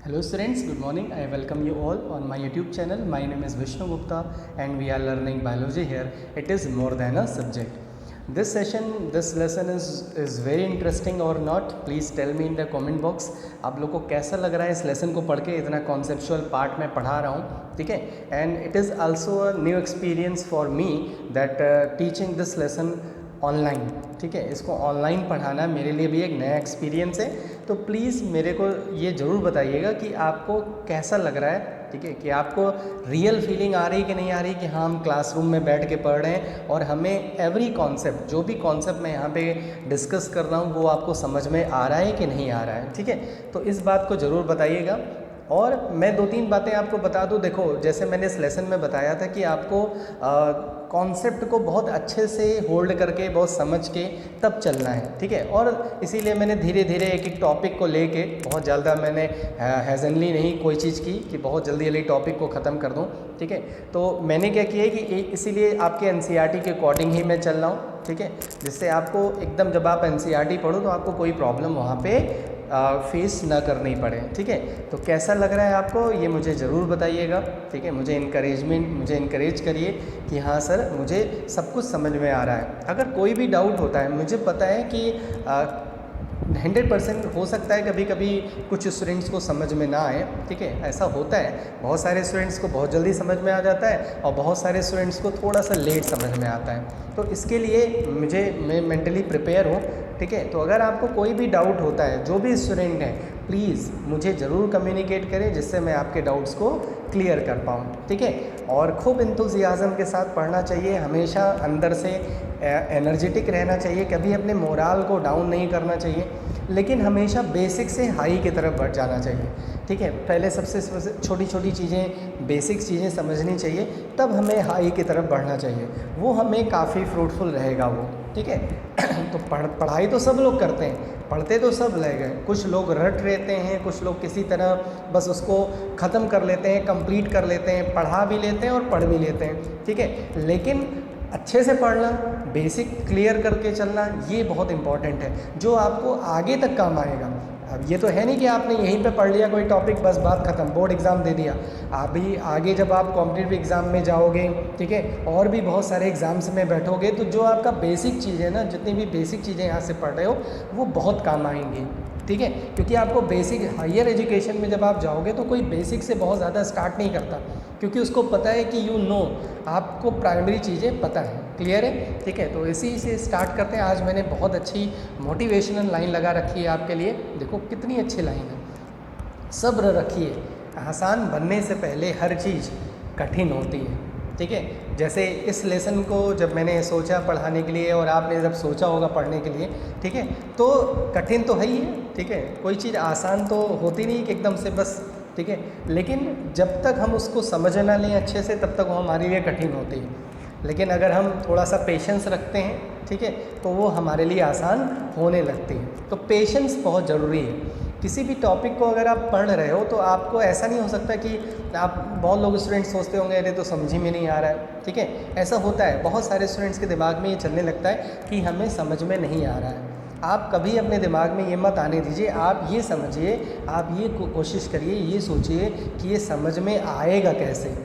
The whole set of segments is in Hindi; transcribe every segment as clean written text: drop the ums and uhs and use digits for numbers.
Hello students, good morning. I welcome you all on my YouTube channel. My name is Vishnu Gupta and we are learning biology here. It is more than a subject. This lesson is very interesting or not? Please tell me in the comment box. आप लोग को कैसा लग रहा है इस लेसन को पढ़ के, इतना कॉन्सेप्चुअल पार्ट में पढ़ा रहा हूँ, ठीक है. And it is also a new experience for me that teaching this lesson online, ठीक है. इसको ऑनलाइन पढ़ाना मेरे लिए भी एक नया एक्सपीरियंस है. तो प्लीज़ मेरे को ये ज़रूर बताइएगा कि आपको कैसा लग रहा है, ठीक है, कि आपको रियल फीलिंग आ रही कि नहीं आ रही कि हाँ हम क्लासरूम में बैठ के पढ़ रहे हैं और हमें एवरी कॉन्सेप्ट, जो भी कॉन्सेप्ट मैं यहाँ पे डिस्कस कर रहा हूँ वो आपको समझ में आ रहा है कि नहीं आ रहा है, ठीक है. तो इस बात को ज़रूर बताइएगा. और मैं 2-3 बातें आपको बता दूं. देखो, जैसे मैंने इस लेसन में बताया था कि आपको कॉन्सेप्ट को बहुत अच्छे से होल्ड करके, बहुत समझ के तब चलना है, ठीक है. और इसीलिए मैंने धीरे धीरे एक एक टॉपिक को लेके, बहुत ज़्यादा मैंने हैजनली नहीं कोई चीज़ की कि बहुत जल्दी जल्दी टॉपिक को ख़त्म कर दूं, ठीक है. तो मैंने क्या किया कि इसीलिए आपके एनसीईआरटी के अकॉर्डिंग ही मैं चल रहा हूँ, ठीक है, जिससे आपको एकदम जब आप एनसीईआरटी पढ़ो तो आपको कोई प्रॉब्लम वहाँ पे फेस ना करनी पड़े, ठीक है. तो कैसा लग रहा है आपको ये मुझे ज़रूर बताइएगा, ठीक है. मुझे इनकरेज करिए कि हाँ सर मुझे सब कुछ समझ में आ रहा है. अगर कोई भी डाउट होता है, मुझे पता है कि 100% हो सकता है कभी कभी कुछ स्टूडेंट्स को समझ में ना आए, ठीक है, ऐसा होता है. बहुत सारे स्टूडेंट्स को बहुत जल्दी समझ में आ जाता है और बहुत सारे स्टूडेंट्स को थोड़ा सा लेट समझ में आता है. तो इसके लिए मैं मेंटली प्रिपेयर हूँ, ठीक है. तो अगर आपको कोई भी डाउट होता है, जो भी स्टूडेंट हैं, प्लीज़ मुझे ज़रूर कम्युनिकेट करें जिससे मैं आपके डाउट्स को क्लियर कर पाऊँ, ठीक है. और खूब इंतुजियाज़म के साथ पढ़ना चाहिए, हमेशा अंदर से एनर्जेटिक रहना चाहिए, कभी अपने मोराल को डाउन नहीं करना चाहिए, लेकिन हमेशा बेसिक से हाई की तरफ बढ़ जाना चाहिए, ठीक है. पहले सबसे छोटी छोटी चीज़ें, बेसिक चीज़ें समझनी चाहिए, तब हमें हाई की तरफ बढ़ना चाहिए. वो हमें काफ़ी फ्रूटफुल रहेगा वो, ठीक है. तो पढ़ाई तो सब लोग करते हैं, पढ़ते तो सब रह गए. कुछ लोग रट रहते हैं, कुछ लोग किसी तरह बस उसको ख़त्म कर लेते हैं, कंप्लीट कर लेते हैं, पढ़ा भी लेते हैं और पढ़ भी लेते हैं, ठीक है. लेकिन अच्छे से पढ़ना, बेसिक क्लियर करके चलना, ये बहुत इम्पॉर्टेंट है, जो आपको आगे तक काम आएगा. अब ये तो है नहीं कि आपने यहीं पे पढ़ लिया कोई टॉपिक, बस बात ख़त्म, बोर्ड एग्ज़ाम दे दिया. अभी आगे जब आप कॉम्पिटिटिव एग्ज़ाम में जाओगे, ठीक है, और भी बहुत सारे एग्ज़ाम्स में बैठोगे, तो जो आपका बेसिक चीज़ है ना, जितनी भी बेसिक चीज़ें यहाँ से पढ़ रहे हो वो बहुत काम आएंगी, ठीक है. क्योंकि आपको बेसिक, हायर एजुकेशन में जब आप जाओगे तो कोई बेसिक से बहुत ज़्यादा स्टार्ट नहीं करता, क्योंकि उसको पता है कि आपको प्राइमरी चीज़ें पता है. क्लियर है, ठीक है. तो इसी से स्टार्ट करते हैं. आज मैंने बहुत अच्छी मोटिवेशनल लाइन लगा रखी है आपके लिए. देखो कितनी अच्छी लाइन है. सब्र रखिए, आसान बनने से पहले हर चीज़ कठिन होती है, ठीक है. जैसे इस लेसन को जब मैंने सोचा पढ़ाने के लिए और आपने जब सोचा होगा पढ़ने के लिए, ठीक है, तो कठिन तो है ही है, ठीक है. कोई चीज़ आसान तो होती नहीं कि एकदम से बस, ठीक है. लेकिन जब तक हम उसको समझ ना लें अच्छे से, तब तक वो हमारे लिए कठिन होती है. लेकिन अगर हम थोड़ा सा पेशेंस रखते हैं, ठीक है, तो वो हमारे लिए आसान होने लगती है. तो पेशेंस बहुत ज़रूरी है. किसी भी टॉपिक को अगर आप पढ़ रहे हो तो आपको ऐसा नहीं हो सकता कि आप, बहुत लोग स्टूडेंट्स सोचते होंगे अरे तो समझ ही में नहीं आ रहा है, ठीक है. ऐसा होता है, बहुत सारे स्टूडेंट्स के दिमाग में ये चलने लगता है कि हमें समझ में नहीं आ रहा है. आप कभी अपने दिमाग में ये मत आने दीजिए. आप ये समझिए, आप ये कोशिश करिए, ये सोचिए कि ये समझ में आएगा कैसे,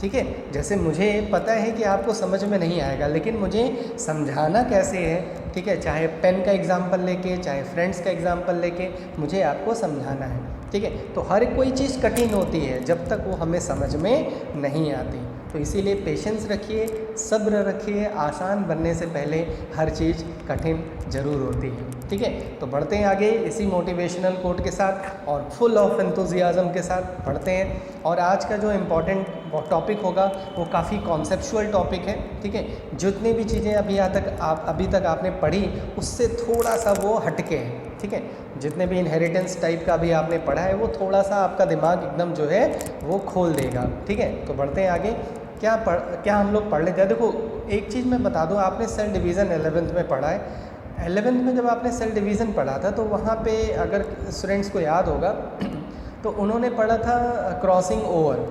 ठीक है. जैसे मुझे पता है कि आपको समझ में नहीं आएगा, लेकिन मुझे समझाना कैसे है, ठीक है. चाहे पेन का एग्जाम्पल लेके, चाहे फ्रेंड्स का एग्जाम्पल लेके, मुझे आपको समझाना है, ठीक है. तो हर कोई चीज़ कठिन होती है जब तक वो हमें समझ में नहीं आती. तो इसीलिए पेशेंस रखिए, सब्र रखिए. आसान बनने से पहले हर चीज़ कठिन ज़रूर होती है, ठीक है. तो बढ़ते हैं आगे इसी मोटिवेशनल कोट के साथ और फुल ऑफ एंथुजियाज़म के साथ बढ़ते हैं. और आज का जो इम्पोर्टेंट टॉपिक होगा वो काफ़ी कॉन्सेप्चुअल टॉपिक है, ठीक है. जितनी भी चीज़ें अभी तक आपने पढ़ी उससे थोड़ा सा वो हटके हैं, ठीक है. जितने भी इनहेरिटेंस टाइप का भी आपने पढ़ा है वो थोड़ा सा आपका दिमाग एकदम जो है वो खोल देगा, ठीक है. तो बढ़ते हैं आगे. क्या हम लोग पढ़ लेते हैं. देखो एक चीज़ मैं बता दूं, आपने सेल डिवीज़न 11th में पढ़ा है. 11th में जब आपने सेल डिवीज़न पढ़ा था तो वहाँ पे अगर स्टूडेंट्स को याद होगा तो उन्होंने पढ़ा था क्रॉसिंग ओवर,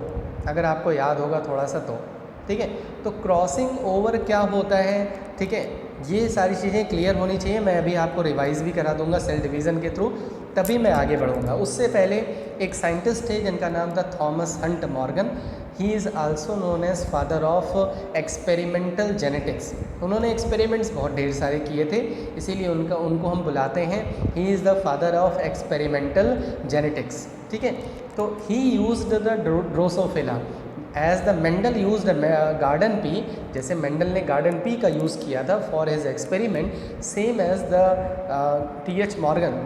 अगर आपको याद होगा थोड़ा सा तो, ठीक है. तो क्रॉसिंग ओवर क्या होता है, ठीक है, ये सारी चीज़ें क्लियर होनी चाहिए. मैं अभी आपको रिवाइज़ भी करा दूंगा सेल डिवीज़न के थ्रू. तभी मैं आगे बढ़ूँगा। उससे पहले एक साइंटिस्ट थे जिनका नाम था Thomas Hunt Morgan. He is also known as father of experimental genetics. उन्होंने एक्सपेरिमेंट्स बहुत ढेर सारे किए थे, इसीलिए उनको हम बुलाते हैं he is the father of experimental genetics. ठीक है, तो he used the drosophila as the Mendel used garden pea, जैसे मेंडल ने गार्डन पी का यूज़ किया था for his experiment, same as the T H. Morgan,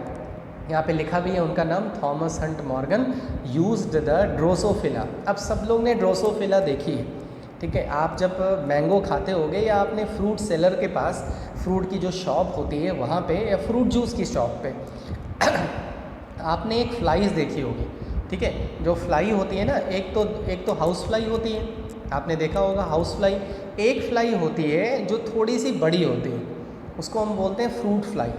यहाँ पे लिखा भी है उनका नाम, Thomas Hunt Morgan used the drosophila. अब सब लोग ने ड्रोसोफिला देखी है, ठीक है। आप जब मैंगो खाते होगे या आपने फ्रूट सेलर के पास, फ्रूट की जो शॉप होती है वहाँ पे, या फ्रूट जूस की शॉप पे आपने एक फ्लाइज देखी होगी, ठीक है। जो फ्लाई होती है ना, एक तो हाउस फ्लाई होती है, आपने देखा होगा हाउस फ्लाई। एक फ्लाई होती है जो थोड़ी सी बड़ी होती है, उसको हम बोलते हैं फ्रूट फ्लाई।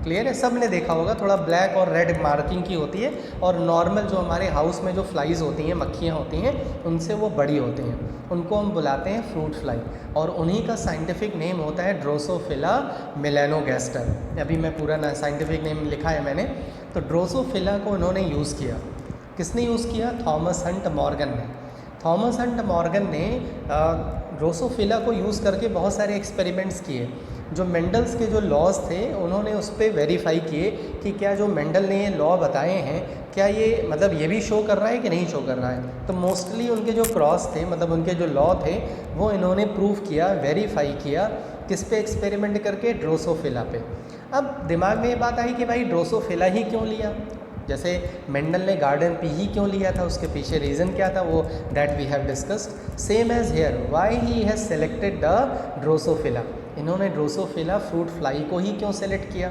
क्लियर है, सब ने देखा होगा, थोड़ा ब्लैक और रेड मार्किंग की होती है, और नॉर्मल जो हमारे हाउस में जो फ्लाइज होती हैं, मक्खियाँ होती हैं, उनसे वो बड़ी होती हैं, उनको हम बुलाते हैं फ्रूट फ्लाई। और उन्हीं का साइंटिफिक नेम होता है ड्रोसोफिला मेलानोगैस्टर। अभी मैं पूरा ना साइंटिफिक नेम लिखा है मैंने। तो ड्रोसोफिला को उन्होंने यूज़ किया, किसने यूज़ किया? थॉमस हंट मॉर्गन ने। थॉमस हंट मॉर्गन ने ड्रोसोफिला को यूज़ करके बहुत सारे एक्सपेरिमेंट्स किए। जो मेंडल्स के जो लॉज थे उन्होंने उस पर वेरीफाई किए कि क्या जो मेंडल ने ये लॉ बताए हैं, क्या ये मतलब ये भी शो कर रहा है कि नहीं शो कर रहा है। तो मोस्टली उनके जो क्रॉस थे, मतलब उनके जो लॉ थे, वो इन्होंने प्रूव किया, वेरीफाई किया, किस पे एक्सपेरिमेंट करके? ड्रोसोफिला पे। अब दिमाग में ये बात आई कि भाई ड्रोसोफिला ही क्यों लिया, जैसे मेंडल ने गार्डन पी ही क्यों लिया था, उसके पीछे रीज़न क्या था, वो that we have discussed. Same as here, why he has selected the drosophila, इन्होंने ड्रोसोफिला फ्रूट फ्लाई को ही क्यों सेलेक्ट किया।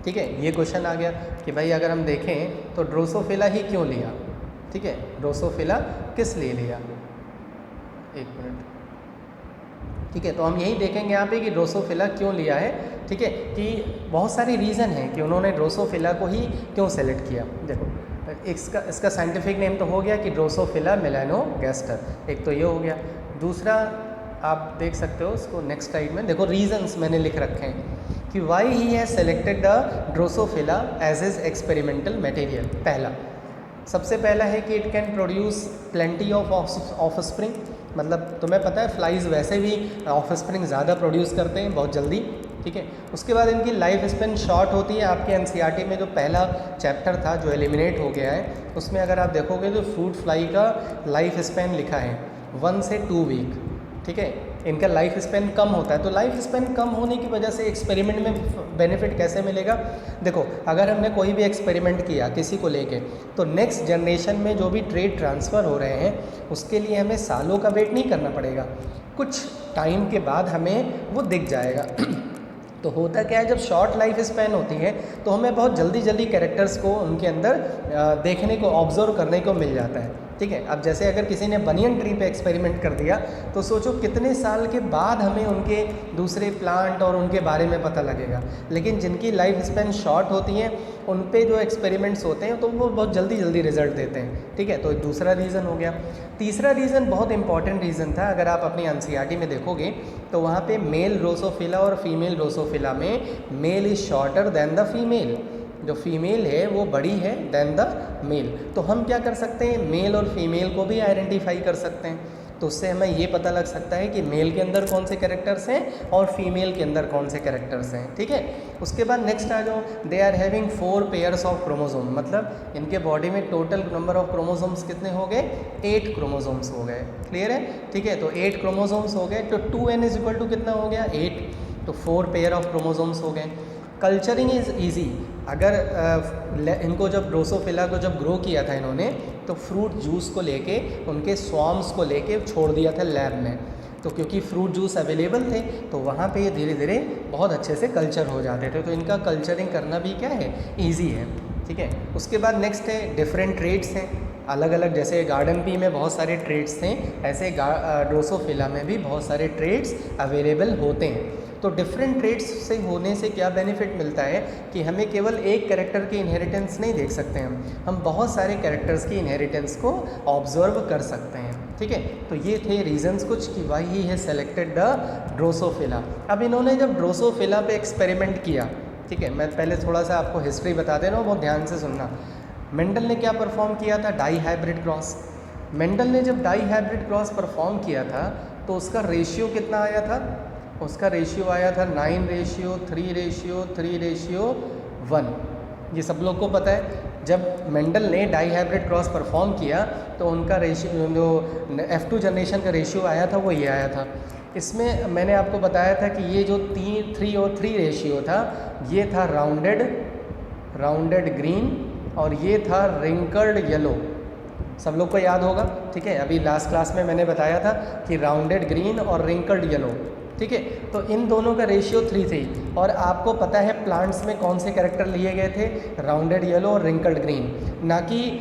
ठीक है, ये क्वेश्चन आ गया कि भाई अगर हम देखें तो ड्रोसोफिला ही क्यों लिया। ठीक है, ड्रोसोफिला किस लिए लिया, एक मिनट। ठीक है, तो हम यही देखेंगे यहाँ पे कि ड्रोसोफिला क्यों लिया है। ठीक है, कि बहुत सारी रीज़न है कि उन्होंने ड्रोसोफिला को ही क्यों सेलेक्ट किया। देखो, इसका साइंटिफिक नेम तो हो गया कि ड्रोसोफिला मेलानोगैस्टर, एक तो ये हो गया। दूसरा आप देख सकते हो इसको नेक्स्ट स्लाइड में, देखो रीजंस मैंने लिख रखे हैं कि why he has selected the drosophila as is experimental material. पहला, सबसे पहला है कि it can produce plenty of offspring, मतलब तुम्हें पता है फ्लाइज वैसे भी ऑफस्प्रिंग ज़्यादा प्रोड्यूस करते हैं बहुत जल्दी। ठीक है, उसके बाद इनकी लाइफ स्पेन शॉर्ट होती है। आपके एनसीईआरटी में जो पहला चैप्टर था जो एलिमिनेट हो गया है, उसमें अगर आप देखोगे तो फ्रूट फ्लाई का लाइफ स्पेन लिखा है 1 से 2 वीक। ठीक है, इनका लाइफ स्पेन कम होता है। तो लाइफ स्पेन कम होने की वजह से एक्सपेरिमेंट में बेनिफिट कैसे मिलेगा? देखो, अगर हमने कोई भी एक्सपेरिमेंट किया किसी को लेके, तो नेक्स्ट जनरेशन में जो भी ट्रेड ट्रांसफ़र हो रहे हैं उसके लिए हमें सालों का वेट नहीं करना पड़ेगा, कुछ टाइम के बाद हमें वो दिख जाएगा। तो होता क्या है, जब शॉर्ट लाइफ स्पैन होती है तो हमें बहुत जल्दी जल्दी कैरेक्टर्स को उनके अंदर देखने को, ऑब्जर्व करने को मिल जाता है। ठीक है, अब जैसे अगर किसी ने बनियन ट्री पे एक्सपेरिमेंट कर दिया तो सोचो कितने साल के बाद हमें उनके दूसरे प्लांट और उनके बारे में पता लगेगा। लेकिन जिनकी लाइफ स्पैन शॉर्ट होती हैं उन पे जो एक्सपेरिमेंट्स होते हैं तो वो बहुत जल्दी जल्दी रिजल्ट देते हैं। ठीक है, तो दूसरा रीज़न हो गया। तीसरा रीज़न बहुत इंपॉर्टेंट रीज़न था, अगर आप अपनी एनसीईआरटी में देखोगे तो वहाँ पे मेल ड्रोसोफिला और फीमेल ड्रोसोफिला में mail is shorter than the female, जो फीमेल है वो बड़ी है देन द मेल। तो हम क्या कर सकते हैं, मेल और फीमेल को भी आइडेंटिफाई कर सकते हैं। तो उससे हमें ये पता लग सकता है कि मेल के अंदर कौन से कैरेक्टर्स हैं और फीमेल के अंदर कौन से कैरेक्टर्स हैं। ठीक है, उसके बाद नेक्स्ट आ जाओ, they are having 4 pairs of chromosome, मतलब इनके बॉडी में टोटल नंबर ऑफ क्रोमोसोम्स कितने हो गए? 8 क्रोमोसोम्स हो गए। क्लियर है? ठीक है, तो 8 क्रोमोसोम्स हो गए, तो 2n इज इक्वल टू कितना हो गया? 8, तो 4 पेयर ऑफ क्रोमोसोम्स हो गए। Culturing is easy. अगर इनको जब ड्रोसोफिला को जब ग्रो किया था इन्होंने, तो फ्रूट जूस को लेके, उनके स्वॉर्म्स को लेके छोड़ दिया था लैब में। तो क्योंकि फ्रूट जूस अवेलेबल थे तो वहाँ पे ये धीरे धीरे बहुत अच्छे से कल्चर हो जाते थे। तो इनका कल्चरिंग करना भी क्या है, ईजी है। ठीक है, उसके बाद नेक्स्ट है डिफरेंट ट्रेड्स हैं अलग अलग, जैसे गार्डन पी में बहुत सारे ट्रेड्स थे, ऐसे ड्रोसोफिला में भी बहुत सारे ट्रेड्स अवेलेबल होते हैं। तो डिफरेंट ट्रेड्स से होने से क्या बेनिफिट मिलता है कि हमें केवल एक कैरेक्टर की इनहेरिटेंस नहीं देख सकते हम बहुत सारे कैरेक्टर्स की इनहेरिटेंस को ऑब्जर्व कर सकते हैं। ठीक है, तो ये थे रीजंस कुछ कि why he has selected the drosophila. अब इन्होंने जब ड्रोसोफिला पे एक्सपेरिमेंट किया, ठीक है, मैं पहले थोड़ा सा आपको हिस्ट्री बता दे रहा हूँ, बहुत ध्यान से सुनना। मेंडल ने क्या परफॉर्म किया था? Die hybrid cross. मेंडल ने जब डाई हाइब्रिड क्रॉस परफॉर्म किया था तो उसका रेशियो कितना आया था? उसका रेशियो आया था 9:3:3:1। ये सब लोग को पता है। जब मेंडल ने डाई हाइब्रिड क्रॉस परफॉर्म किया तो उनका रेशियो जो F2 जनरेशन का रेशियो आया था वो ये आया था। इसमें मैंने आपको बताया था कि ये जो 3:3 रेशियो था, ये था राउंडेड ग्रीन और ये था रिंकल्ड येलो। सब लोग को याद होगा, ठीक है। अभी लास्ट क्लास में मैंने बताया था कि राउंडेड ग्रीन और रिंकल्ड येलो, ठीक है। तो इन दोनों का रेशियो 3 थी। और आपको पता है प्लांट्स में कौन से कैरेक्टर लिए गए थे? राउंडेड येलो और रिंकल्ड ग्रीन, ना कि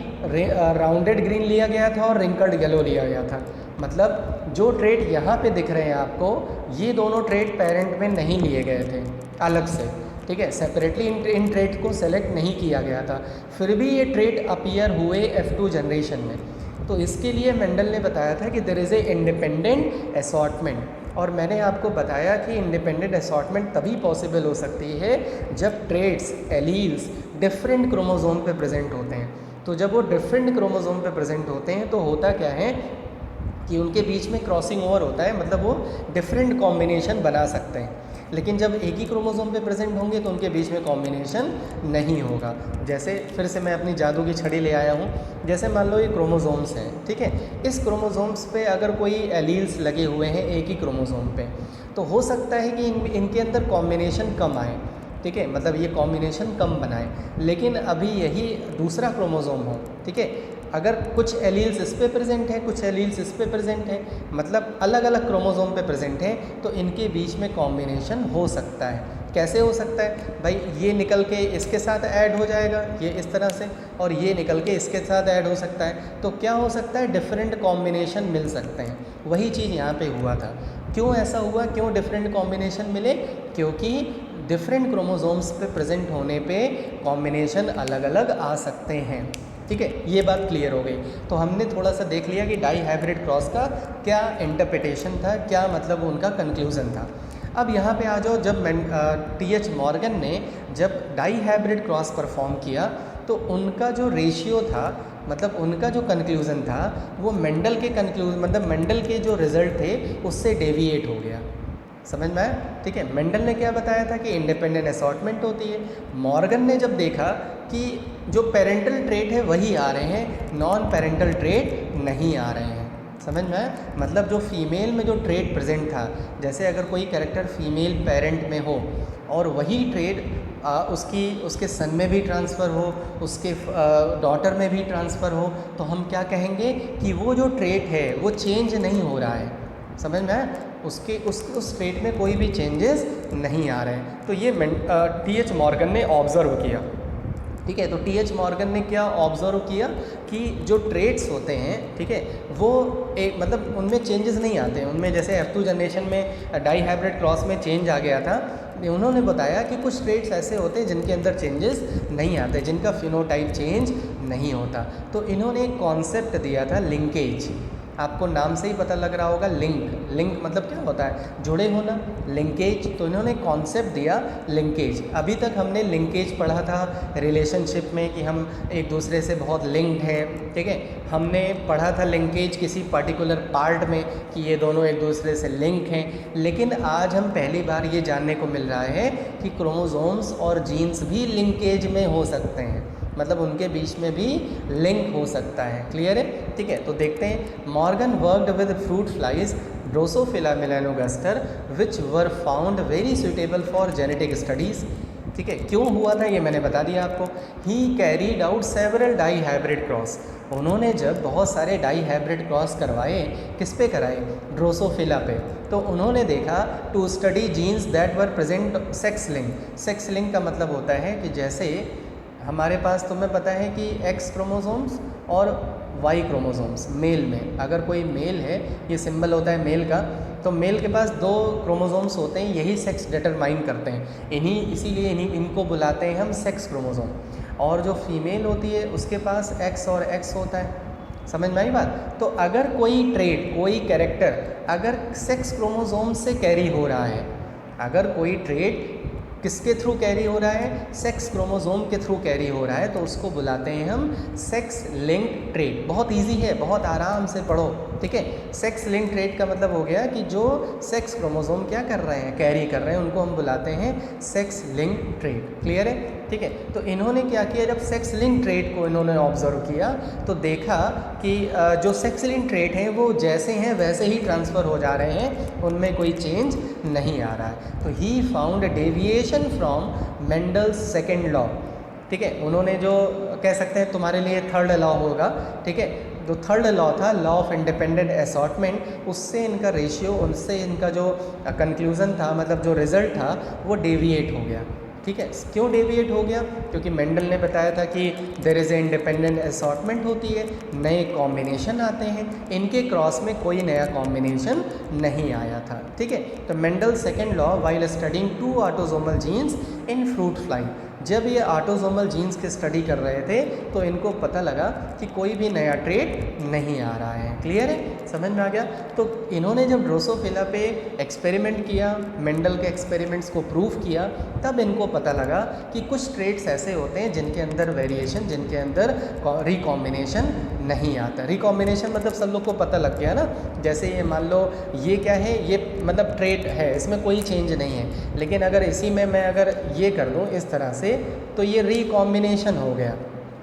राउंडेड ग्रीन लिया गया था और रिंकल्ड येलो लिया गया था। मतलब जो ट्रेट यहाँ पे दिख रहे हैं आपको, ये दोनों ट्रेट पेरेंट में नहीं लिए गए थे अलग से, ठीक है। सेपरेटली इन ट्रेट को सेलेक्ट नहीं किया गया था, फिर भी ये ट्रेट अपीयर हुए F2 जनरेशन में। तो इसके लिए मेंडल ने बताया था कि there is a independent assortment. और मैंने आपको बताया कि इंडिपेंडेंट असॉर्टमेंट तभी पॉसिबल हो सकती है जब ट्रेट्स, एलील्स डिफरेंट क्रोमोसोम पे प्रेजेंट होते हैं। तो जब वो डिफरेंट क्रोमोसोम पे प्रेजेंट होते हैं तो होता क्या है कि उनके बीच में क्रॉसिंग ओवर होता है, मतलब वो डिफरेंट कॉम्बिनेशन बना सकते हैं। लेकिन जब एक ही क्रोमोसोम पे प्रेजेंट होंगे तो उनके बीच में कॉम्बिनेशन नहीं होगा। जैसे फिर से मैं अपनी जादू की छड़ी ले आया हूँ। जैसे मान लो ये क्रोमोसोम्स हैं, ठीक है। इस क्रोमोसोम्स पे अगर कोई एलील्स लगे हुए हैं एक ही क्रोमोसोम पे, तो हो सकता है कि इनके अंदर कॉम्बिनेशन कम आए, ठीक है, मतलब ये कॉम्बिनेशन कम बनाए। लेकिन अभी यही दूसरा क्रोमोसोम हो, ठीक है, अगर कुछ एलील्स इस पे प्रेजेंट है, कुछ एलील्स इस पे प्रेजेंट है, मतलब अलग अलग क्रोमोसोम पे प्रेजेंट है, तो इनके बीच में कॉम्बिनेशन हो सकता है। कैसे हो सकता है भाई? ये निकल के इसके साथ ऐड हो जाएगा, ये इस तरह से, और ये निकल के इसके साथ ऐड हो सकता है। तो क्या हो सकता है? डिफरेंट कॉम्बिनेशन मिल सकते हैं। वही चीज़ यहाँ पे हुआ था। क्यों ऐसा हुआ? क्यों डिफरेंट कॉम्बिनेशन मिले? क्योंकि डिफरेंट क्रोमोसोम्स पे प्रेजेंट होने पे कॉम्बिनेशन अलग अलग आ सकते हैं, ठीक है। ये बात क्लियर हो गई। तो हमने थोड़ा सा देख लिया कि डाई हाइब्रिड क्रॉस का क्या इंटरप्रिटेशन था, क्या मतलब उनका कंक्लूज़न था। अब यहाँ पे आ जाओ, जब T.H. मॉर्गन ने जब डाई हाइब्रिड क्रॉस परफॉर्म किया तो उनका जो रेशियो था, मतलब उनका जो कंक्लूज़न था, वो मेंडल के मतलब मेंडल के जो रिज़ल्ट थे उससे डेविएट हो गया। समझ में आया? ठीक है। मेंडल ने क्या बताया था कि इंडिपेंडेंट असॉर्टमेंट होती है। मॉर्गन ने जब देखा कि जो पेरेंटल ट्रेट है वही आ रहे हैं, नॉन पेरेंटल ट्रेट नहीं आ रहे हैं। समझ में आया? मतलब जो फीमेल में जो ट्रेट प्रेजेंट था, जैसे अगर कोई कैरेक्टर फीमेल पेरेंट में हो और वही ट्रेट उसके सन में भी ट्रांसफ़र हो, उसके डॉटर में भी ट्रांसफ़र हो, तो हम क्या कहेंगे कि वो जो ट्रेट है वो चेंज नहीं हो रहा है। समझ में आया? उस ट्रेट में कोई भी चेंजेस नहीं आ रहे हैं। तो ये T.H. मॉर्गन ने ऑब्ज़र्व किया, ठीक है। तो T.H. मॉर्गन ने क्या ऑब्ज़र्व किया कि जो ट्रेट्स होते हैं, ठीक है, वो एक मतलब उनमें चेंजेस नहीं आते हैं। उनमें जैसे F2 जनरेशन में डाई हाइब्रिड क्रॉस में चेंज आ गया था, उन्होंने बताया कि कुछ ट्रेट्स ऐसे होते हैं जिनके अंदर चेंजेस नहीं आते, जिनका फिनोटाइप चेंज नहीं होता। तो इन्होंने एक कॉन्सेप्ट दिया था लिंकेज। आपको नाम से ही पता लग रहा होगा, लिंक मतलब क्या होता है? जुड़े होना, लिंकेज। तो इन्होंने कॉन्सेप्ट दिया लिंकेज। अभी तक हमने लिंकेज पढ़ा था रिलेशनशिप में कि हम एक दूसरे से बहुत लिंक्ड हैं, ठीक है। हमने पढ़ा था लिंकेज किसी पर्टिकुलर पार्ट में कि ये दोनों एक दूसरे से लिंक हैं। लेकिन आज हम पहली बार ये जानने को मिल रहा है कि क्रोमोसोम्स और जीन्स भी लिंकेज में हो सकते हैं, मतलब उनके बीच में भी लिंक हो सकता है। क्लियर है? ठीक है। तो देखते हैं। Morgan worked with fruit flies Drosophila melanogaster which were found very suitable for genetic studies. ठीक है। क्यों हुआ था ये मैंने बता दिया आपको। He carried out several dihybrid cross. उन्होंने जब बहुत सारे डाई हाइब्रिड क्रॉस करवाए, किस पे कराए? ड्रोसोफिला पे। तो उन्होंने देखा to study genes that were present sex link. Sex link का मतलब होता है कि जैसे हमारे पास, तुम्हें पता है कि X क्रोमोसोम्स और Y क्रोमोसोम्स मेल में, अगर कोई मेल है, ये सिंबल होता है मेल का, तो मेल के पास 2 क्रोमोसोम्स होते हैं, यही सेक्स डिटरमाइन करते हैं। इसीलिए इनको बुलाते हैं हम सेक्स क्रोमोसोम। और जो फीमेल होती है उसके पास X और X होता है। समझ में आई बात? तो अगर कोई ट्रेट, कोई कैरेक्टर अगर सेक्स क्रोमोसोम से कैरी हो रहा है, अगर कोई ट्रेट किसके थ्रू कैरी हो रहा है, सेक्स क्रोमोसोम के थ्रू कैरी हो रहा है, तो उसको बुलाते हैं हम सेक्स लिंक्ड ट्रेट। बहुत इजी है, बहुत आराम से पढ़ो, ठीक है। सेक्स लिंक्ड ट्रेट का मतलब हो गया कि जो सेक्स क्रोमोसोम क्या कर रहे हैं, कैरी कर रहे हैं, उनको हम बुलाते हैं सेक्स लिंक्ड ट्रेट। क्लियर है, ठीक है। तो इन्होंने क्या किया, जब सेक्स लिंक्ड ट्रेट को इन्होंने ऑब्जर्व किया तो देखा कि जो सेक्स लिंक्ड ट्रेट हैं वो जैसे हैं वैसे ही ट्रांसफ़र हो जा रहे हैं, उनमें कोई चेंज नहीं आ रहा है। तो he found deviation from Mendel's second law, ठीक है। उन्होंने जो कह सकते हैं तुम्हारे लिए थर्ड लॉ होगा, ठीक है। जो थर्ड लॉ था, लॉ ऑफ इंडिपेंडेंट असॉर्टमेंट, उससे इनका रेशियो, उनसे इनका जो कंक्लूज़न था, मतलब जो रिज़ल्ट था, वो डेविएट हो गया, ठीक है। क्यों डेविएट हो गया, क्योंकि मेंडल ने बताया था कि there is a independent assortment होती है, नए कॉम्बिनेशन आते हैं, इनके क्रॉस में कोई नया कॉम्बिनेशन नहीं आया था, ठीक है। तो Mendel second law while studying 2 autosomal genes in fruit fly, जब ये ऑटोसोमल जीन्स की स्टडी कर रहे थे तो इनको पता लगा कि कोई भी नया ट्रेट नहीं आ रहा है। क्लियर है, समझ में आ गया। तो इन्होंने जब ड्रोसोफिला पे एक्सपेरिमेंट किया, मेंडल के एक्सपेरिमेंट्स को प्रूव किया, तब इनको पता लगा कि कुछ ट्रेट्स ऐसे होते हैं जिनके अंदर वेरिएशन, जिनके अंदर रिकॉम्बिनेशन नहीं आता। रिकॉम्बिनेशन मतलब सब लोग को पता लग गया ना, जैसे ये मान लो ये क्या है, ये मतलब ट्रेट है, इसमें कोई चेंज नहीं है, लेकिन अगर इसी में मैं अगर ये कर दूँ इस तरह से तो ये रिकॉम्बिनेशन हो गया।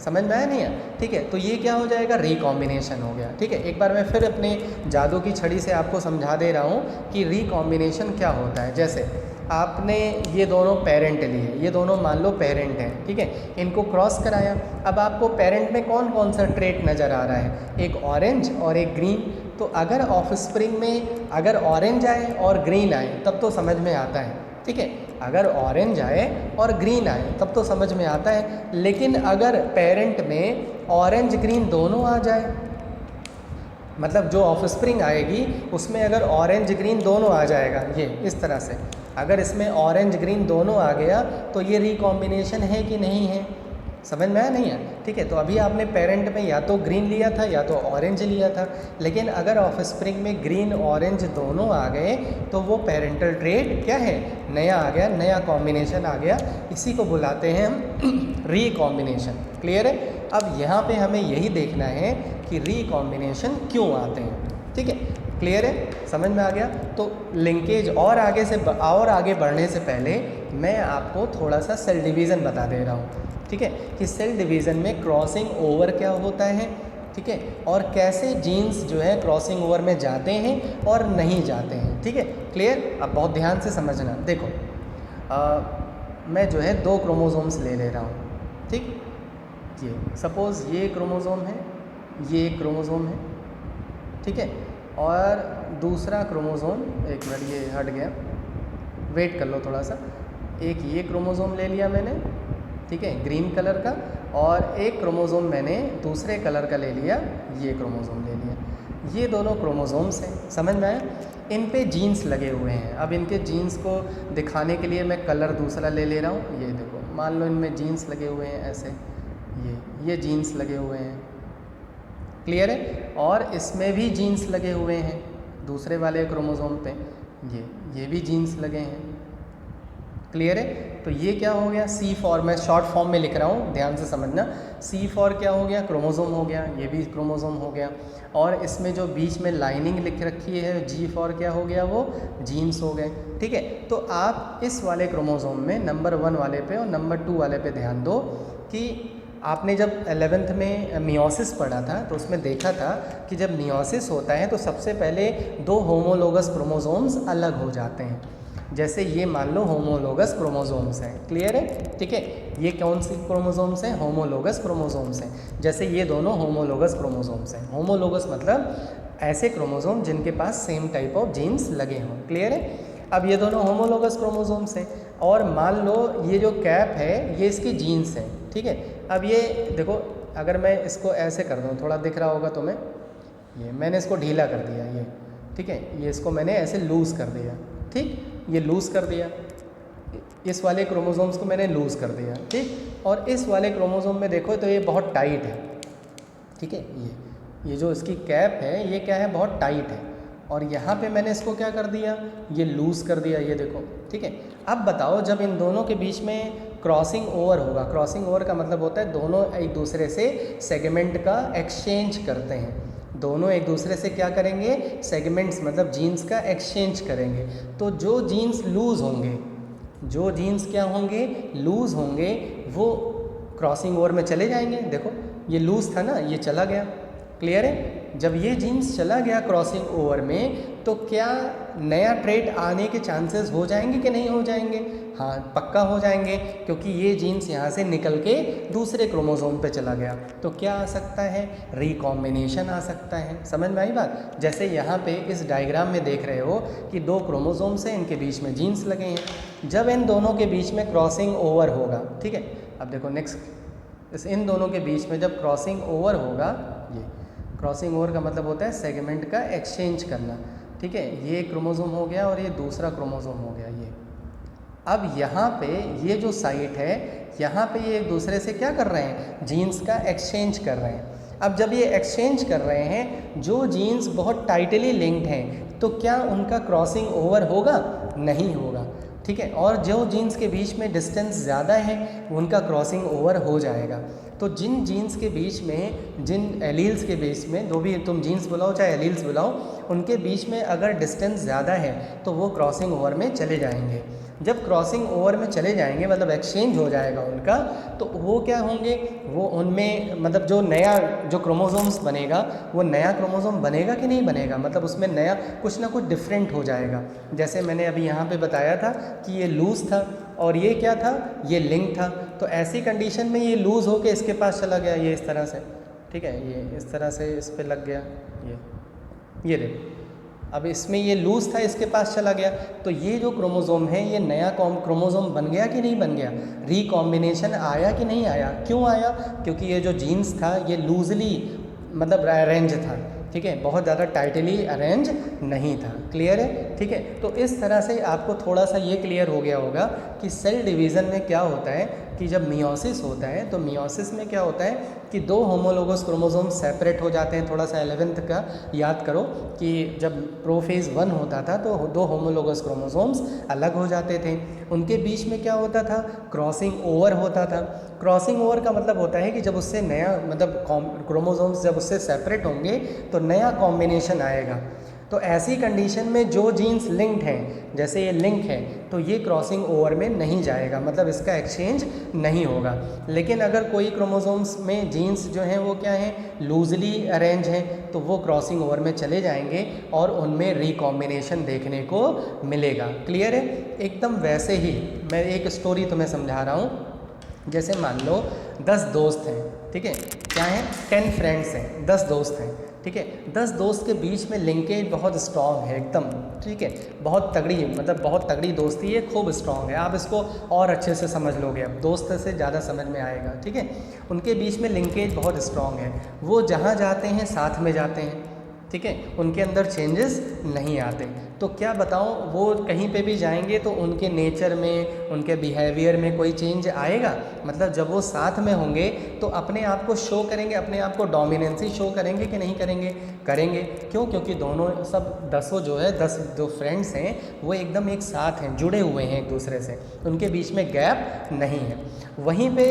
समझ में आया नहीं है, ठीक है। तो ये क्या हो जाएगा, रिकॉम्बिनेशन हो गया, ठीक है। एक बार मैं फिर अपने जादू की छड़ी से आपको समझा दे रहा हूँ कि रिकॉम्बिनेशन क्या होता है। जैसे आपने ये दोनों पेरेंट लिए, ये दोनों मान लो पेरेंट हैं, ठीक है, इनको क्रॉस कराया। अब आपको पेरेंट में कौन कौन सा ट्रेट नज़र आ रहा है, एक ऑरेंज और एक ग्रीन। तो अगर ऑफस्प्रिंग में अगर ऑरेंज आए और ग्रीन आए तब तो समझ में आता है, ठीक है। अगर ऑरेंज आए और ग्रीन आए तब तो समझ में आता है, लेकिन अगर पेरेंट में ऑरेंज ग्रीन दोनों आ जाए, मतलब जो ऑफस्प्रिंग आएगी उसमें अगर ऑरेंज ग्रीन दोनों आ जाएगा, ये इस तरह से अगर इसमें ऑरेंज ग्रीन दोनों आ गया तो ये रिकॉम्बिनेशन है कि नहीं है, समझ में आया नहीं है, ठीक है। तो अभी आपने पेरेंट में या तो ग्रीन लिया था या तो ऑरेंज लिया था, लेकिन अगर ऑफस्प्रिंग में ग्रीन ऑरेंज दोनों आ गए तो वो पेरेंटल ट्रेट क्या है, नया आ गया, नया कॉम्बिनेशन आ गया, इसी को बुलाते हैं हम रिकॉम्बिनेशन। क्लियर है। अब यहाँ पे हमें यही देखना है कि रिकॉम्बिनेशन क्यों आते हैं, ठीक है। क्लियर है, समझ में आ गया। तो लिंकेज और आगे बढ़ने से पहले मैं आपको थोड़ा सा सेल डिवीज़न बता दे रहा हूँ, ठीक है, कि सेल डिवीज़न में क्रॉसिंग ओवर क्या होता है, ठीक है, और कैसे जीन्स जो है क्रॉसिंग ओवर में जाते हैं और नहीं जाते हैं, ठीक है। क्लियर। अब बहुत ध्यान से समझना, देखो मैं जो है 2 क्रोमोसोम्स ले रहा हूँ, ठीक। ये सपोज़ ये क्रोमोसोम है, ये एक क्रोमोसोम है, ठीक है, और दूसरा क्रोमोसोम, एक मिनट ये हट गया, वेट कर लो थोड़ा सा, एक ये क्रोमोसोम ले लिया मैंने, ठीक है, ग्रीन कलर का, और एक क्रोमोसोम मैंने दूसरे कलर का ले लिया, ये क्रोमोसोम ले लिया। ये दोनों क्रोमोसोम्स हैं, समझ में आया। इन पे जीन्स लगे हुए हैं। अब इनके जीन्स को दिखाने के लिए मैं कलर दूसरा ले रहा हूँ। ये देखो, मान लो इनमें जीन्स लगे हुए हैं ऐसे, ये जीन्स लगे हुए हैं, क्लियर है। और इसमें भी जीन्स लगे हुए हैं दूसरे वाले क्रोमोसोम पे, ये भी जीन्स लगे हैं, क्लियर है। तो ये क्या हो गया, C फॉर, मैं शॉर्ट फॉर्म में लिख रहा हूँ, ध्यान से समझना। C फॉर क्या हो गया, क्रोमोसोम हो गया, ये भी क्रोमोसोम हो गया, और इसमें जो बीच में लाइनिंग लिख रखी है G फॉर क्या हो गया, वो जीन्स हो गए, ठीक है। तो आप इस वाले क्रोमोसोम में नंबर 1 वाले पे और नंबर 2 वाले पे ध्यान दो कि आपने जब 11th में मियोसिस पढ़ा था तो उसमें देखा था कि जब मियोसिस होता है तो सबसे पहले 2 होमोलोगस क्रोमोसोम्स अलग हो जाते हैं। जैसे ये मान लो होमोलोगस क्रोमोसोम्स हैं, क्लियर है, ठीक है। ये कौन सी क्रोमोसोम्स हैं, होमोलोगस क्रोमोसोम्स हैं। जैसे ये दोनों होमोलोगस क्रोमोसोम्स हैं। होमोलोगस मतलब ऐसे क्रोमोसोम जिनके पास सेम टाइप ऑफ जीन्स लगे हों, क्लियर है। अब ये दोनों होमोलोगस क्रोमोसोम्स हैं, और मान लो ये जो कैप है ये इसकी जीन्स है, ठीक है। अब ये देखो, अगर मैं इसको ऐसे कर दूँ, थोड़ा दिख रहा होगा तुम्हें, ये मैंने इसको ढीला कर दिया, ये ठीक है, ये इसको मैंने ऐसे लूज़ कर दिया, ठीक, ये लूज़ कर दिया, इस वाले क्रोमोसोम्स को मैंने लूज़ कर दिया, ठीक। और इस वाले क्रोमोसोम में देखो तो ये बहुत टाइट है, ठीक है, ये जो इसकी कैप है ये क्या है, बहुत टाइट है, और यहाँ पे मैंने इसको क्या कर दिया, ये लूज़ कर दिया, ये देखो, ठीक है। अब बताओ जब इन दोनों के बीच में क्रॉसिंग ओवर होगा, क्रॉसिंग ओवर का मतलब होता है दोनों एक दूसरे से सेगमेंट का एक्सचेंज करते हैं, दोनों एक दूसरे से क्या करेंगे, सेगमेंट्स मतलब जीन्स का एक्सचेंज करेंगे। तो जो जीन्स लूज़ होंगे, जो जीन्स क्या होंगे, लूज़ होंगे, वो क्रॉसिंग ओवर में चले जाएंगे। देखो ये लूज़ था ना, ये चला गया, क्लियर है। जब ये जीन्स चला गया क्रॉसिंग ओवर में, तो क्या नया ट्रेट आने के चांसेस हो जाएंगे कि नहीं हो जाएंगे? हाँ, पक्का हो जाएंगे, क्योंकि ये जीन्स यहाँ से निकल के दूसरे क्रोमोसोम पे चला गया। तो क्या आ सकता है, रिकॉम्बिनेशन आ सकता है। समझ में आई बात? जैसे यहाँ पे इस डायग्राम में देख रहे हो कि दो क्रोमोसोम्स हैं, इनके बीच में जीन्स लगे हैं। जब इन दोनों के बीच में क्रॉसिंग ओवर होगा, ठीक है, अब देखो नेक्स्ट, इन दोनों के बीच में जब क्रॉसिंग ओवर होगा, ये क्रॉसिंग ओवर का मतलब होता है सेगमेंट का एक्सचेंज करना, ठीक है। ये क्रोमोसोम हो गया और ये दूसरा क्रोमोसोम हो गया, ये। अब यहाँ पे ये जो साइट है, यहाँ पे ये एक दूसरे से क्या कर रहे हैं, जीन्स का एक्सचेंज कर रहे हैं। अब जब ये एक्सचेंज कर रहे हैं, जो जीन्स बहुत टाइटली लिंक्ड हैं, तो क्या उनका क्रॉसिंग ओवर होगा? नहीं होगा, ठीक है। और जो जीन्स के बीच में डिस्टेंस ज़्यादा है, उनका क्रॉसिंग ओवर हो जाएगा। तो जिन जीन्स के बीच में, जिन एलील्स के बीच में, जो भी तुम जीन्स बुलाओ चाहे एलील्स बुलाओ, उनके बीच में अगर डिस्टेंस ज़्यादा है तो वो क्रॉसिंग ओवर में चले जाएंगे। जब क्रॉसिंग ओवर में चले जाएंगे मतलब एक्सचेंज हो जाएगा उनका, तो वो क्या होंगे, वो उनमें मतलब जो नया जो क्रोमोसोम्स बनेगा, वो नया क्रोमोसोम बनेगा कि नहीं बनेगा, मतलब उसमें नया कुछ ना कुछ डिफरेंट हो जाएगा। जैसे मैंने अभी यहाँ पे बताया था कि ये लूज़ था और ये क्या था, ये लिंक था। तो ऐसी कंडीशन में ये लूज़ होके इसके पास चला गया, ये इस तरह से, ठीक है, ये इस तरह से इस पे लग गया, ये देखो। अब इसमें ये लूज़ था, इसके पास चला गया, तो ये जो क्रोमोसोम है, ये नया क्रोमोसोम बन गया कि नहीं बन गया, रिकॉम्बिनेशन आया कि नहीं आया। क्यों आया? क्योंकि ये जो जीन्स था ये लूजली मतलब अरेंज था, ठीक है, बहुत ज़्यादा टाइटली अरेंज नहीं था। क्लियर है? ठीक है। तो इस तरह से आपको थोड़ा सा ये क्लियर हो गया होगा कि सेल डिवीज़न में क्या होता है कि जब मियोसिस होता है, तो मियोसिस में क्या होता है कि दो होमोलोगस क्रोमोसोम सेपरेट हो जाते हैं। थोड़ा सा 11th का याद करो कि जब प्रोफेज 1 होता था तो दो होमोलोगस क्रोमोसोम्स अलग हो जाते थे, उनके बीच में क्या होता था, क्रॉसिंग ओवर होता था। क्रॉसिंग ओवर का मतलब होता है कि जब उससे नया मतलब क्रोमोसोम्स जब उससे सेपरेट होंगे तो नया कॉम्बिनेशन आएगा। तो ऐसी कंडीशन में जो जीन्स लिंक्ड हैं, जैसे ये लिंक है, तो ये क्रॉसिंग ओवर में नहीं जाएगा, मतलब इसका एक्सचेंज नहीं होगा। लेकिन अगर कोई क्रोमोसोम्स में जीन्स जो हैं वो क्या हैं, लूजली अरेंज हैं, तो वो क्रॉसिंग ओवर में चले जाएंगे और उनमें रिकॉम्बिनेशन देखने को मिलेगा। क्लियर है? एकदम वैसे ही मैं एक स्टोरी तुम्हें समझा रहा हूँ। जैसे मान लो 10 दोस्त हैं, ठीक है, क्या हैं, 10 फ्रेंड्स हैं, 10 दोस्त हैं, ठीक है। 10 दोस्त के बीच में लिंकेज बहुत स्ट्रॉन्ग है एकदम, ठीक है, बहुत तगड़ी, मतलब बहुत तगड़ी दोस्ती है, खूब स्ट्रॉन्ग है। आप इसको और अच्छे से समझ लोगे, अब दोस्त से ज़्यादा समझ में आएगा, ठीक है। उनके बीच में लिंकेज बहुत स्ट्रॉन्ग है, वो जहाँ जाते हैं साथ में जाते हैं, ठीक है, उनके अंदर चेंजेस नहीं आते। तो क्या बताऊँ, वो कहीं पे भी जाएंगे तो उनके नेचर में, उनके बिहेवियर में कोई चेंज आएगा? मतलब जब वो साथ में होंगे तो अपने आप को शो करेंगे, अपने आप को डोमिनेंसी शो करेंगे कि नहीं करेंगे? करेंगे। क्यों? क्योंकि दोनों सब 10 जो है 10 जो फ्रेंड्स हैं वो एकदम एक साथ हैं, जुड़े हुए हैं एक दूसरे से, उनके बीच में गैप नहीं है। वहीं पे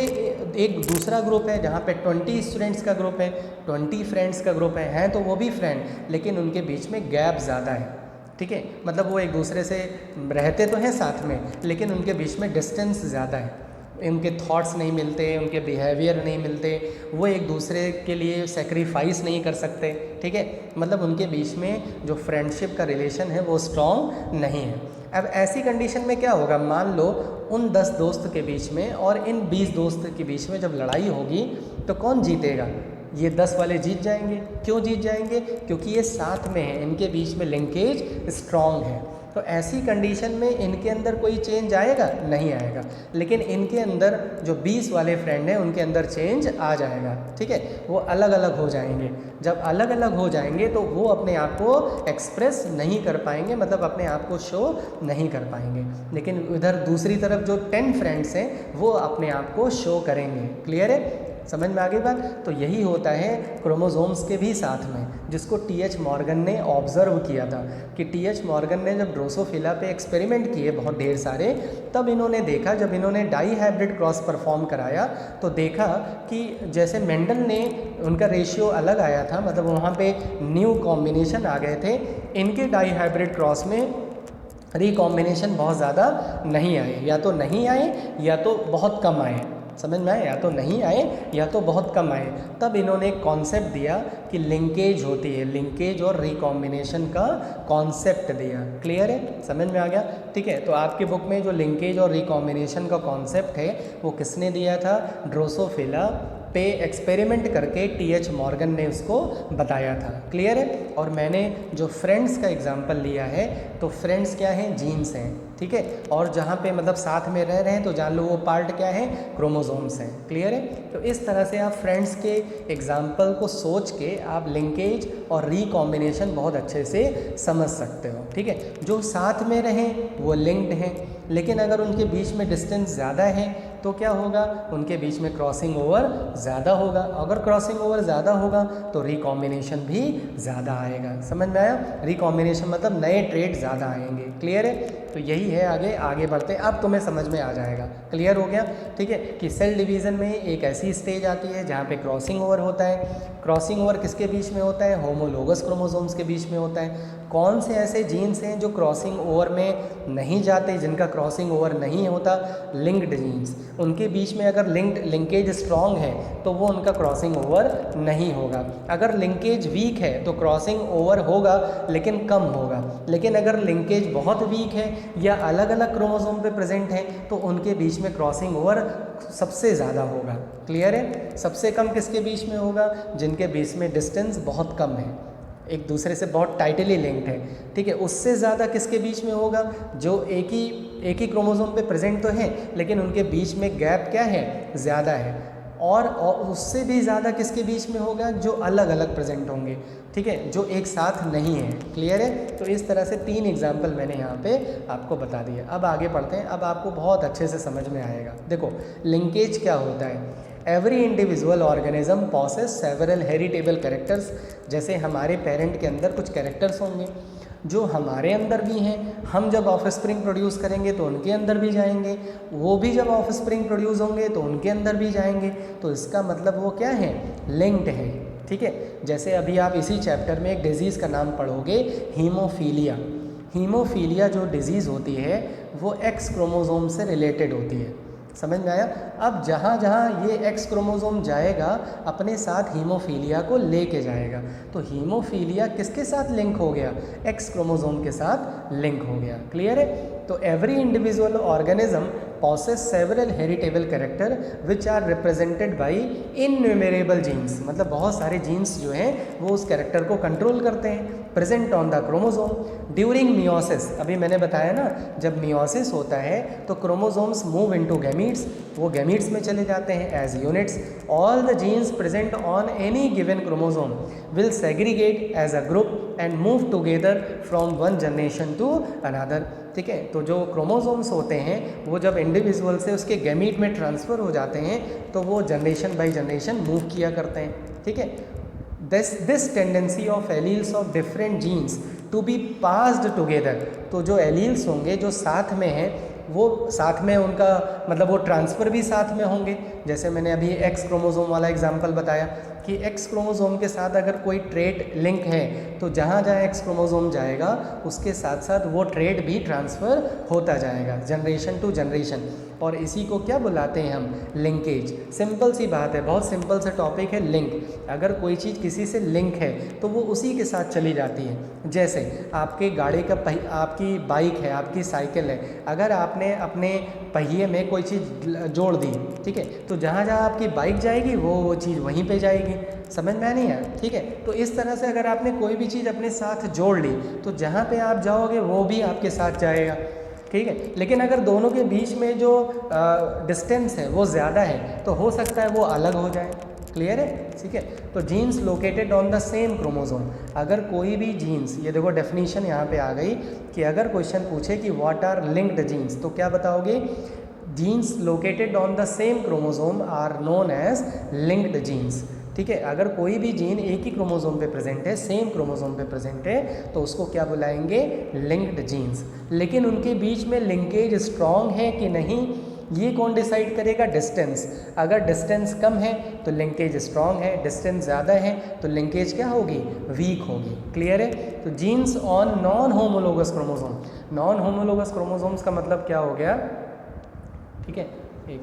एक दूसरा ग्रुप है जहाँ पे 20 स्टूडेंट्स का ग्रुप है, 20 फ्रेंड्स का ग्रुप है तो वो भी फ्रेंड, लेकिन उनके बीच में गैप ज़्यादा है, ठीक है। मतलब वो एक दूसरे से रहते तो हैं साथ में, लेकिन उनके बीच में डिस्टेंस ज़्यादा है, उनके थॉट्स नहीं मिलते, उनके बिहेवियर नहीं मिलते, वो एक दूसरे के लिए सेक्रीफाइस नहीं कर सकते, ठीक है। मतलब उनके बीच में जो फ्रेंडशिप का रिलेशन है वो स्ट्रॉन्ग नहीं है। अब ऐसी कंडीशन में क्या होगा, मान लो उन 10 दोस्त के बीच में और इन 20 दोस्त के बीच में जब लड़ाई होगी तो कौन जीतेगा? ये 10 वाले जीत जाएंगे। क्यों जीत जाएंगे? क्योंकि ये साथ में हैं, इनके बीच में लिंकेज स्ट्रॉन्ग है। तो ऐसी कंडीशन में इनके अंदर कोई चेंज आएगा? नहीं आएगा। लेकिन इनके अंदर जो 20 वाले फ्रेंड हैं उनके अंदर चेंज आ जाएगा, ठीक है, वो अलग अलग हो जाएंगे। जब अलग अलग हो जाएंगे तो वो अपने आप को एक्सप्रेस नहीं कर पाएंगे, मतलब अपने आप को शो नहीं कर पाएंगे। लेकिन इधर दूसरी तरफ जो 10 फ्रेंड्स हैं वो अपने आप को शो करेंगे। क्लियर है? समझ में आ गई बात। तो यही होता है क्रोमोसोम्स के भी साथ में, जिसको टी.एच. मॉर्गन ने ऑब्जर्व किया था कि टी.एच. मॉर्गन ने जब ड्रोसोफिला पे एक्सपेरिमेंट किए बहुत ढेर सारे, तब इन्होंने देखा, जब इन्होंने डाई हाइब्रिड क्रॉस परफॉर्म कराया तो देखा कि जैसे मेंडल ने उनका रेशियो अलग आया था, मतलब वहाँ पे न्यू कॉम्बिनेशन आ गए थे, इनके डाई हाइब्रिड क्रॉस में रिकॉम्बिनेशन बहुत ज़्यादा नहीं आए, या तो नहीं आए या तो बहुत कम आए। समझ में आए, या तो नहीं आए या तो बहुत कम आए। तब इन्होंने एक कॉन्सेप्ट दिया कि लिंकेज होती है, लिंकेज और रिकॉम्बिनेशन का कॉन्सेप्ट दिया। क्लियर है, समझ में आ गया। ठीक है, तो आपके बुक में जो लिंकेज और रिकॉम्बिनेशन का कॉन्सेप्ट है वो किसने दिया था? ड्रोसोफिला पे एक्सपेरिमेंट करके टी.एच. मॉर्गन ने उसको बताया था। क्लियर है। और मैंने जो फ्रेंड्स का एग्जांपल लिया है, तो फ्रेंड्स क्या हैं? जीन्स हैं। ठीक है, और जहाँ पे मतलब साथ में रह रहे हैं तो जान लो वो पार्ट क्या है? क्रोमोसोम्स हैं। क्लियर है। तो इस तरह से आप फ्रेंड्स के एग्जाम्पल को सोच के आप लिंकेज और रिकॉम्बिनेशन बहुत अच्छे से समझ सकते हो। ठीक है, जो साथ में रहें वो लिंक्ड हैं, लेकिन अगर उनके बीच में डिस्टेंस ज़्यादा है तो क्या होगा? उनके बीच में क्रॉसिंग ओवर ज़्यादा होगा। अगर क्रॉसिंग ओवर ज़्यादा होगा तो रिकॉम्बिनेशन भी ज़्यादा आएगा। समझ में आया? रिकॉम्बिनेशन मतलब नए ट्रेड ज़्यादा आएंगे। क्लियर है। तो यही है, आगे बढ़ते हैं। अब तुम्हें समझ में आ जाएगा। क्लियर हो गया। ठीक है, कि सेल डिवीज़न में एक ऐसी स्टेज आती है जहाँ पे क्रॉसिंग ओवर होता है। क्रॉसिंग ओवर किसके बीच में होता है? होमोलोगस क्रोमोसोम्स के बीच में होता है। कौन से ऐसे जीन्स हैं जो क्रॉसिंग ओवर में नहीं जाते, जिनका क्रॉसिंग ओवर नहीं होता? Linked genes. उनके बीच में अगर लिंकेज स्ट्रॉन्ग है तो वो उनका क्रॉसिंग ओवर नहीं होगा। अगर लिंकेज वीक है तो क्रॉसिंग ओवर होगा लेकिन कम होगा। लेकिन अगर लिंकेज बहुत वीक है या अलग अलग क्रोमोसोम पे प्रेजेंट है तो उनके बीच में क्रॉसिंग ओवर सबसे ज़्यादा होगा। क्लियर है। सबसे कम किसके बीच में होगा? जिनके बीच में डिस्टेंस बहुत कम है, एक दूसरे से बहुत टाइटली लिंक्ड है। ठीक है, उससे ज़्यादा किसके बीच में होगा? जो एक ही क्रोमोसोम पे प्रेजेंट तो है लेकिन उनके बीच में गैप क्या है? ज़्यादा है। और उससे भी ज़्यादा किसके बीच में होगा? जो अलग अलग प्रेजेंट होंगे। ठीक है, जो एक साथ नहीं है। क्लियर है। तो इस तरह से 3 एग्जाम्पल मैंने यहाँ पे आपको बता दिया। अब आगे बढ़ते हैं। अब आपको बहुत अच्छे से समझ में आएगा। देखो, लिंकेज क्या होता है? Every individual organism possesses several heritable characters. जैसे हमारे पेरेंट के अंदर कुछ कैरेक्टर्स होंगे जो हमारे अंदर भी हैं, हम जब ऑफस्प्रिंग प्रोड्यूस करेंगे तो उनके अंदर भी जाएंगे, वो भी जब ऑफस्प्रिंग प्रोड्यूस होंगे तो उनके अंदर भी जाएंगे। तो इसका मतलब वो क्या है? लिंक्ड है। ठीक है, जैसे अभी आप इसी चैप्टर में एक डिजीज़ का नाम पढ़ोगे, हीमोफीलिया। हीमोफीलिया जो डिजीज़ होती है वो एक्स क्रोमोसोम से रिलेटेड होती है। समझ में आया? अब जहाँ जहाँ ये एक्स क्रोमोसोम जाएगा अपने साथ हीमोफीलिया को लेके जाएगा। तो हीमोफीलिया किसके साथ लिंक हो गया? एक्स क्रोमोसोम के साथ लिंक हो गया। क्लियर है। तो every individual organism possess several heritable character which are represented by innumerable genes। मतलब बहुत सारे जीन्स जो हैं वो उस कैरेक्टर को कंट्रोल करते हैं। Present on the chromosome during meiosis. अभी मैंने बताया ना, जब मियोसिस होता है तो क्रोमोसोम्स मूव इनटू गैमीट्स, वो गैमीट्स में चले जाते हैं as units. All the genes present on any given chromosome will segregate as a group and move together from one generation to another. ठीक है, तो जो क्रोमोसोम्स होते हैं वो जब इंडिविजुअल से उसके गैमीट में ट्रांसफ़र हो जाते हैं तो वो जनरेशन बाय जनरेशन मूव किया करते हैं। ठीक है, this tendency of alleles of different genes to be passed together. तो जो एलील्स होंगे जो साथ में हैं वो साथ में उनका मतलब वो ट्रांसफ़र भी साथ में होंगे। जैसे मैंने अभी एक्स क्रोमोसोम वाला एग्जांपल बताया कि एक्स क्रोमोसोम के साथ अगर कोई ट्रेट लिंक है तो जहाँ जहाँ एक्स क्रोमोसोम जाएगा उसके साथ साथ वो ट्रेट भी ट्रांसफ़र होता जाएगा जनरेशन टू जनरेशन। और इसी को क्या बुलाते हैं हम? लिंकेज। सिंपल सी बात है, बहुत सिंपल सा टॉपिक है लिंक। अगर कोई चीज़ किसी से लिंक है तो वो उसी के साथ चली जाती है। जैसे आपके गाड़ी का आपकी बाइक है, आपकी साइकिल है, अगर आपने अपने पहिए में कोई चीज़ जोड़ दी, ठीक है, तो जहाँ जहाँ आपकी बाइक जाएगी वो चीज़ वहीं पे जाएगी। समझ में नहीं आया? ठीक है, तो इस तरह से अगर आपने कोई भी चीज़ अपने साथ जोड़ ली तो जहाँ पे आप जाओगे वो भी आपके साथ जाएगा। ठीक है, लेकिन अगर दोनों के बीच में जो डिस्टेंस है वो ज़्यादा है तो हो सकता है वो अलग हो जाए। क्लियर है? ठीक है, तो genes located on the same chromosome. अगर कोई भी जीन्स, ये देखो डेफिनेशन यहाँ पे आ गई कि अगर क्वेश्चन पूछे कि व्हाट आर लिंक्ड जीन्स तो क्या बताओगे? Genes located on the same chromosome are known as linked genes. ठीक है, अगर कोई भी जीन एक ही क्रोमोसोम पे प्रेजेंट है, सेम क्रोमोसोम पे प्रेजेंट है, तो उसको क्या बुलाएंगे? Linked genes. लेकिन उनके बीच में लिंकेज स्ट्रॉन्ग है कि नहीं, ये कौन डिसाइड करेगा? डिस्टेंस। अगर डिस्टेंस कम है तो लिंकेज स्ट्रॉन्ग है, डिस्टेंस ज़्यादा है तो लिंकेज क्या होगी? वीक होगी। क्लियर है? तो genes on non homologous chromosome, non homologous chromosomes का मतलब क्या हो गया? ठीक है, एक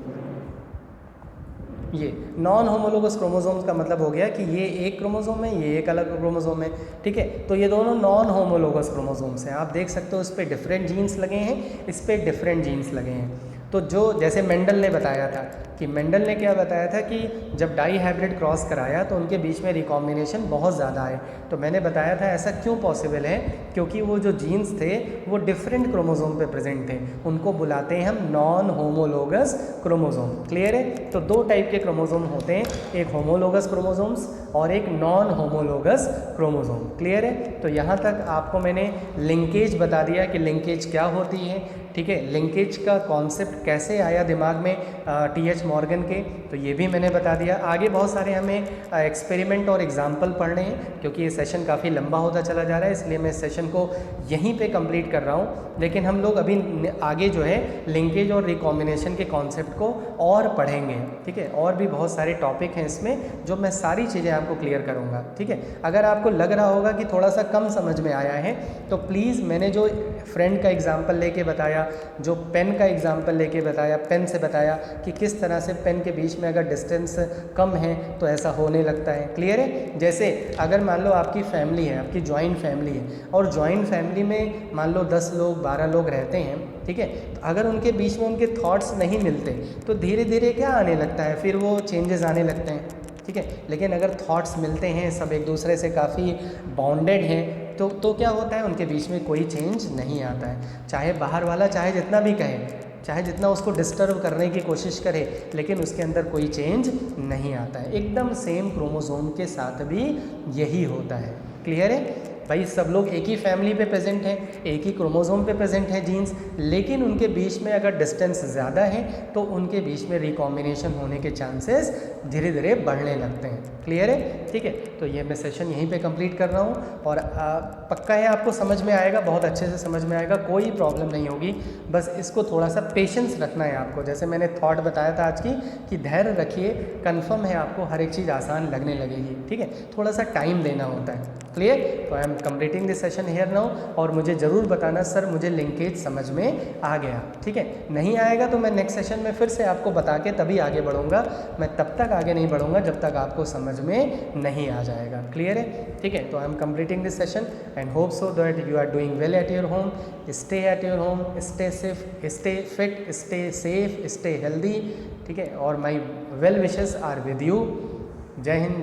ये नॉन होमोलोगस क्रोमोसोम्स का मतलब हो गया कि ये एक क्रोमोसोम है, ये एक अलग क्रोमोसोम है। ठीक है, तो ये दोनों नॉन होमोलोगस क्रोमोसोम्स हैं। आप देख सकते हो इस पर डिफरेंट जीन्स लगे हैं, इस पर डिफरेंट जीन्स लगे हैं। तो जो जैसे मेंडल ने बताया था कि मेंडल ने क्या बताया था कि जब डाई हाइब्रिड क्रॉस कराया तो उनके बीच में रिकॉम्बिनेशन बहुत ज़्यादा आए। तो मैंने बताया था ऐसा क्यों पॉसिबल है, क्योंकि वो जो जीन्स थे वो डिफरेंट क्रोमोसोम पे प्रेजेंट थे, उनको बुलाते हैं हम नॉन होमोलोगस क्रोमोसोम। क्लियर है? तो दो टाइप के क्रोमोसोम होते हैं, एक होमोलोगस क्रोमोसोम्स और एक नॉन होमोलोगस क्रोमोसोम। क्लियर है? तो यहाँ तक आपको मैंने लिंकेज बता दिया कि लिंकेज क्या होती है। ठीक है, लिंकेज का कॉन्सेप्ट कैसे आया दिमाग में टी.एच. मॉर्गन के, तो ये भी मैंने बता दिया। आगे बहुत सारे हमें एक्सपेरिमेंट और एग्जाम्पल पढ़ने हैं, क्योंकि ये सेशन काफ़ी लंबा होता चला जा रहा है, इसलिए मैं इस सेशन को यहीं पे कंप्लीट कर रहा हूँ। लेकिन हम लोग अभी आगे जो है लिंकेज और रिकॉम्बिनेशन के कॉन्सेप्ट को और पढ़ेंगे। ठीक है, और भी बहुत सारे टॉपिक हैं इसमें जो मैं सारी चीज़ें आपको क्लियर करूँगा। ठीक है, अगर आपको लग रहा होगा कि थोड़ा सा कम समझ में आया है तो प्लीज़, मैंने जो फ्रेंड का एग्जाम्पल लेके बताया, जो पेन का एग्जाम्पल लेके बताया, पेन से बताया कि किस तरह से पेन के बीच में अगर डिस्टेंस कम है तो ऐसा होने लगता है। क्लियर है? जैसे अगर मान लो आपकी फैमिली है, आपकी जॉइंट फैमिली है, और जॉइंट फैमिली में मान लो 10 लोग 12 लोग रहते हैं। ठीक है, तो अगर उनके बीच में उनके थॉट्स नहीं मिलते तो धीरे धीरे क्या आने लगता है? फिर वो चेंजेस आने लगते हैं। ठीक है, लेकिन अगर थॉट्स मिलते हैं, सब एक दूसरे से काफ़ी बॉन्डेड हैं, तो क्या होता है? उनके बीच में कोई चेंज नहीं आता है। चाहे बाहर वाला चाहे जितना भी कहे, चाहे जितना उसको डिस्टर्ब करने की कोशिश करे, लेकिन उसके अंदर कोई चेंज नहीं आता है। एकदम सेम क्रोमोसोम के साथ भी यही होता है। क्लियर है भाई? सब लोग एक ही फैमिली पे प्रेजेंट हैं, एक ही क्रोमोसोम पे प्रेजेंट है जीन्स, लेकिन उनके बीच में अगर डिस्टेंस ज़्यादा है तो उनके बीच में रिकॉम्बिनेशन होने के चांसेस धीरे धीरे बढ़ने लगते हैं। क्लियर है? ठीक है, तो ये मैं सेशन यहीं पे कंप्लीट कर रहा हूँ, और पक्का है आपको समझ में आएगा, बहुत अच्छे से समझ में आएगा, कोई प्रॉब्लम नहीं होगी। बस इसको थोड़ा सा पेशेंस रखना है आपको। जैसे मैंने थॉट बताया था आज की कि धैर्य रखिए, कन्फर्म है आपको हर एक चीज़ आसान लगने लगेगी। ठीक है, थोड़ा सा टाइम देना होता है। क्लियर? तो I am completing this session here now, और मुझे ज़रूर बताना सर मुझे लिंकेज समझ में आ गया। ठीक है, नहीं आएगा तो मैं नेक्स्ट सेशन में फिर से आपको बता के तभी आगे बढ़ूंगा। मैं तब तक आगे नहीं बढ़ूंगा जब तक आपको समझ में नहीं आ जाएगा। क्लियर है? ठीक है, तो I am completing this session and hope so that you are doing well at your home. Stay at your home, stay safe, stay fit, stay safe, stay healthy. ठीक है, और my well wishes are with you. जय हिंद।